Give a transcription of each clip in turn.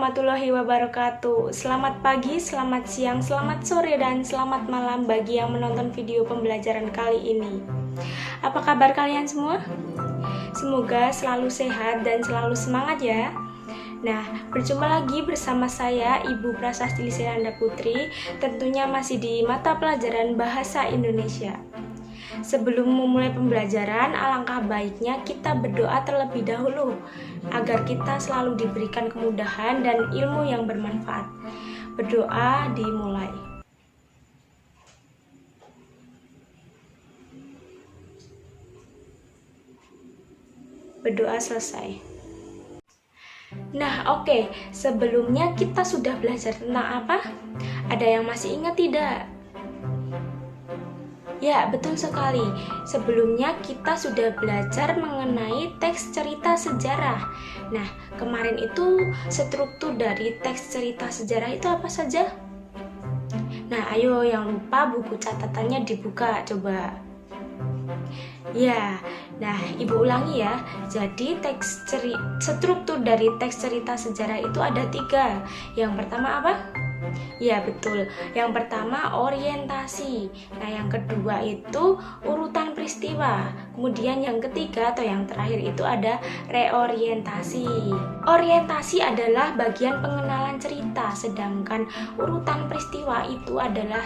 warahmatullahi wabarakatuh. Selamat pagi, selamat siang, selamat sore, dan selamat malam bagi yang menonton video pembelajaran kali ini. Apa kabar kalian semua? Semoga selalu sehat dan selalu semangat ya. Nah, berjumpa lagi bersama saya Ibu Prasasti Lisenanda Putri, tentunya masih di mata pelajaran Bahasa Indonesia. Sebelum memulai pembelajaran, alangkah baiknya kita berdoa terlebih dahulu agar kita selalu diberikan kemudahan dan ilmu yang bermanfaat. Berdoa dimulai. Berdoa selesai. Nah, oke. Sebelumnya kita sudah belajar tentang apa? Ada yang masih ingat tidak? Ya, betul sekali. Sebelumnya kita sudah belajar mengenai teks cerita sejarah. Nah, kemarin itu struktur dari teks cerita sejarah itu apa saja? Nah, ayo yang lupa buku catatannya dibuka, coba. Ya, nah Ibu ulangi ya. Jadi struktur dari teks cerita sejarah itu ada 3. Yang pertama apa? Ya betul, yang pertama orientasi. Nah yang kedua itu urutan peristiwa. Kemudian yang ketiga atau yang terakhir itu ada reorientasi. Orientasi adalah bagian pengenalan cerita, sedangkan urutan peristiwa itu adalah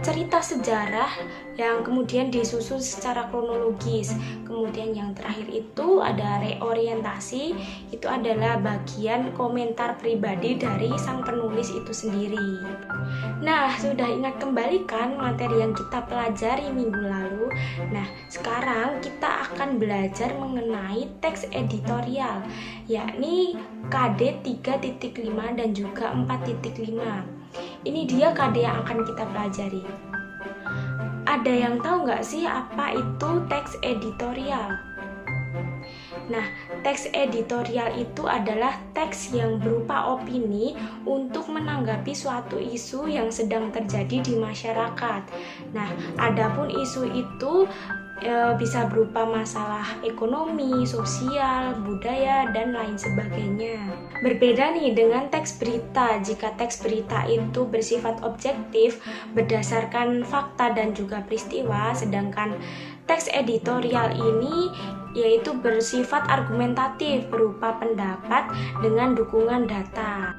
cerita sejarah yang kemudian disusun secara kronologis. Kemudian yang terakhir itu ada reorientasi, itu adalah bagian komentar pribadi dari sang penulis itu sendiri. Nah, sudah ingat kembali kan materi yang kita pelajari minggu lalu? Nah, sekarang kita akan belajar mengenai teks editorial, yakni KD 3.5 dan juga 4.5. Ini dia KD yang akan kita pelajari. Ada yang tahu nggak sih apa itu teks editorial? Nah, teks editorial itu adalah teks yang berupa opini untuk menanggapi suatu isu yang sedang terjadi di masyarakat. Nah, adapun isu itu bisa berupa masalah ekonomi, sosial, budaya, dan lain sebagainya. Berbeda nih dengan teks berita. Jika teks berita itu bersifat objektif berdasarkan fakta dan juga peristiwa, sedangkan teks editorial ini yaitu bersifat argumentatif berupa pendapat dengan dukungan data.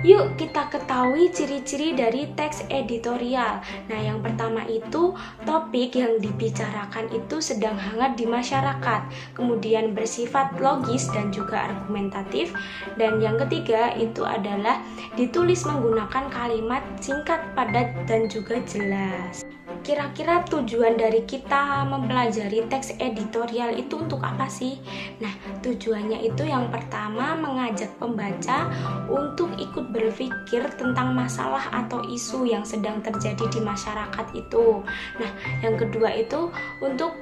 Yuk kita ketahui ciri-ciri dari teks editorial. Nah, yang pertama itu topik yang dibicarakan itu sedang hangat di masyarakat, kemudian bersifat logis dan juga argumentatif, dan yang ketiga itu adalah ditulis menggunakan kalimat singkat, padat, dan juga jelas. Kira-kira tujuan dari kita mempelajari teks editorial itu untuk apa sih? Nah, tujuannya itu yang pertama mengajak pembaca untuk ikut berpikir tentang masalah atau isu yang sedang terjadi di masyarakat itu. Nah, yang kedua itu untuk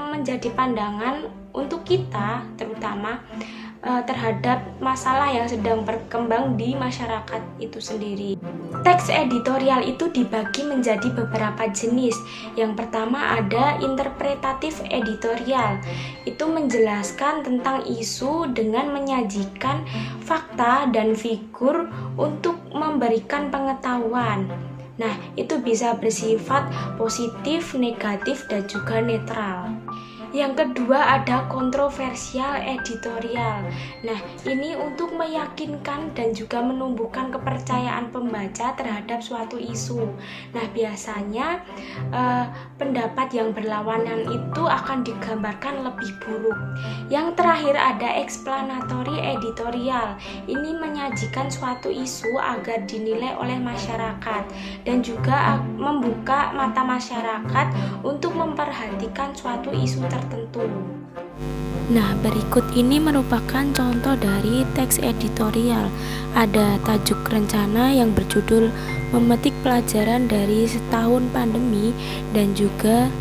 menjadi pandangan untuk kita terutama terhadap masalah yang sedang berkembang di masyarakat itu sendiri. Teks editorial itu dibagi menjadi beberapa jenis. Yang pertama ada interpretatif editorial. Itu menjelaskan tentang isu dengan menyajikan fakta dan figur untuk memberikan pengetahuan. Nah, itu bisa bersifat positif, negatif, dan juga netral. Yang kedua ada kontroversial editorial. Nah, ini untuk meyakinkan dan juga menumbuhkan kepercayaan pembaca terhadap suatu isu. Nah, biasanya pendapat yang berlawanan itu akan digambarkan lebih buruk. Yang terakhir ada explanatory editorial. Ini menyajikan suatu isu agar dinilai oleh masyarakat dan juga membuka mata masyarakat untuk memperhatikan suatu isu tertentu. Nah, berikut ini merupakan contoh dari teks editorial. Ada tajuk rencana yang berjudul memetik pelajaran dari setahun pandemi, dan juga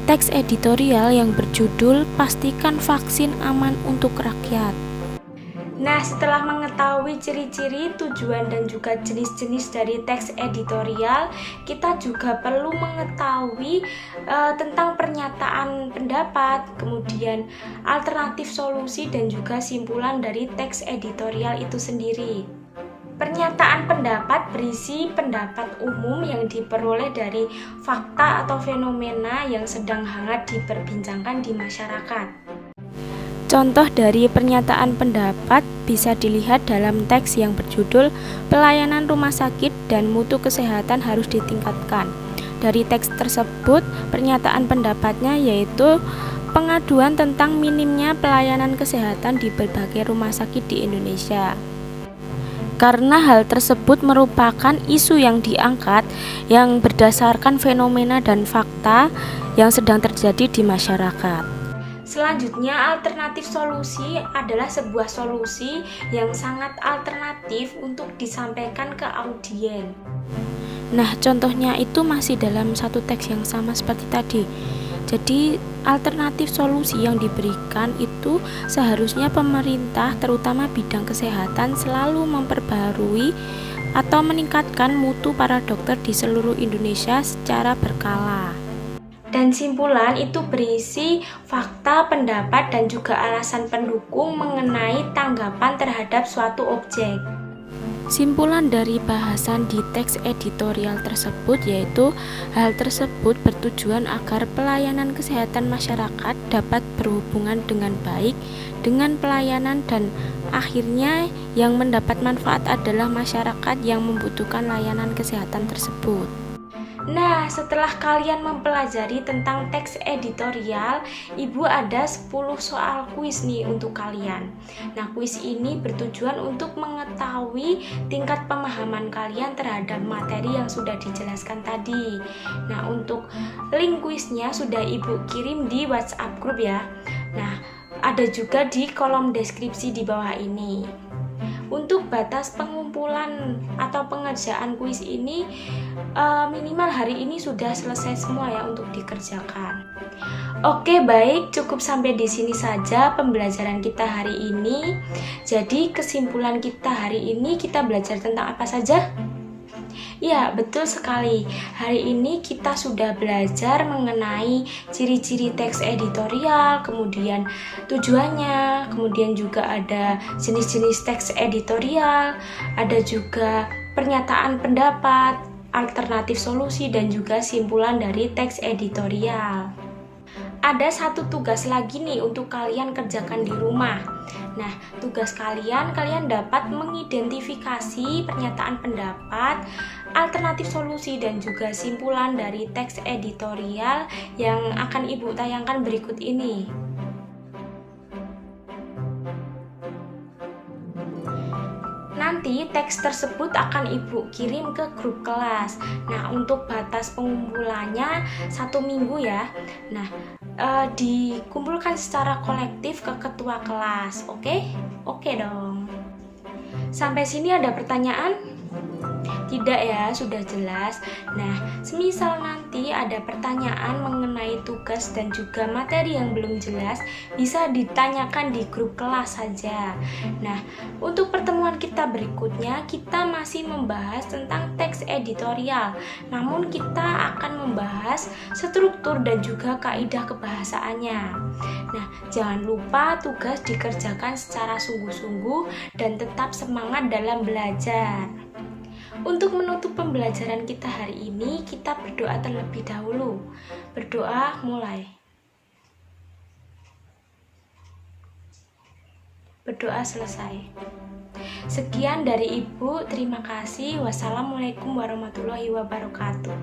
teks editorial yang berjudul pastikan vaksin aman untuk rakyat. Nah, setelah mengetahui ciri-ciri, tujuan, dan juga jenis-jenis dari teks editorial, kita juga perlu mengetahui tentang pernyataan pendapat, kemudian alternatif solusi, dan juga simpulan dari teks editorial itu sendiri. Pernyataan pendapat berisi pendapat umum yang diperoleh dari fakta atau fenomena yang sedang hangat diperbincangkan di masyarakat. Contoh dari pernyataan pendapat bisa dilihat dalam teks yang berjudul Pelayanan Rumah Sakit dan Mutu Kesehatan Harus Ditingkatkan. Dari teks tersebut, pernyataan pendapatnya yaitu pengaduan tentang minimnya pelayanan kesehatan di berbagai rumah sakit di Indonesia. Karena hal tersebut merupakan isu yang diangkat yang berdasarkan fenomena dan fakta yang sedang terjadi di masyarakat. Selanjutnya, alternatif solusi adalah sebuah solusi yang sangat alternatif untuk disampaikan ke audien. Nah, contohnya itu masih dalam satu teks yang sama seperti tadi. Jadi, alternatif solusi yang diberikan itu seharusnya pemerintah, terutama bidang kesehatan, selalu memperbaharui atau meningkatkan mutu para dokter di seluruh Indonesia secara berkala. Dan simpulan itu berisi fakta, pendapat, dan juga alasan pendukung mengenai tanggapan terhadap suatu objek. Simpulan dari bahasan di teks editorial tersebut yaitu hal tersebut bertujuan agar pelayanan kesehatan masyarakat dapat berhubungan dengan baik dengan pelayanan dan akhirnya yang mendapat manfaat adalah masyarakat yang membutuhkan layanan kesehatan tersebut. Nah, setelah kalian mempelajari tentang teks editorial, Ibu ada 10 soal kuis nih untuk kalian. Nah, kuis ini bertujuan untuk mengetahui tingkat pemahaman kalian terhadap materi yang sudah dijelaskan tadi. Nah, untuk link kuisnya sudah Ibu kirim di WhatsApp grup ya. Nah, ada juga di kolom deskripsi di bawah ini. Untuk batas pengumpulan atau pengerjaan kuis ini minimal hari ini sudah selesai semua ya untuk dikerjakan. Oke, baik, cukup sampai di sini saja pembelajaran kita hari ini. Jadi kesimpulan kita hari ini kita belajar tentang apa saja? Ya, betul sekali. Hari ini kita sudah belajar mengenai ciri-ciri teks editorial, kemudian tujuannya, kemudian juga ada jenis-jenis teks editorial, ada juga pernyataan pendapat, alternatif solusi, dan juga simpulan dari teks editorial. Ada satu tugas lagi nih untuk kalian kerjakan di rumah. Nah, tugas kalian dapat mengidentifikasi pernyataan pendapat, alternatif solusi, dan juga simpulan dari teks editorial yang akan Ibu tayangkan berikut ini. Nanti teks tersebut akan Ibu kirim ke grup kelas. Nah, untuk batas pengumpulannya 1 minggu ya. Nah, dikumpulkan secara kolektif ke ketua kelas. Oke? Oke dong. Sampai sini ada pertanyaan? Tidak ya, sudah jelas. Nah, semisal nanti ada pertanyaan mengenai tugas dan juga materi yang belum jelas, bisa ditanyakan di grup kelas saja. Nah, untuk pertemuan kita berikutnya, kita masih membahas tentang teks editorial. Namun kita akan membahas struktur dan juga kaidah kebahasaannya. Nah, jangan lupa tugas dikerjakan secara sungguh-sungguh dan tetap semangat dalam belajar. Untuk menutup pembelajaran kita hari ini, kita berdoa terlebih dahulu. Berdoa mulai. Berdoa selesai. Sekian dari Ibu, terima kasih. Wassalamualaikum warahmatullahi wabarakatuh.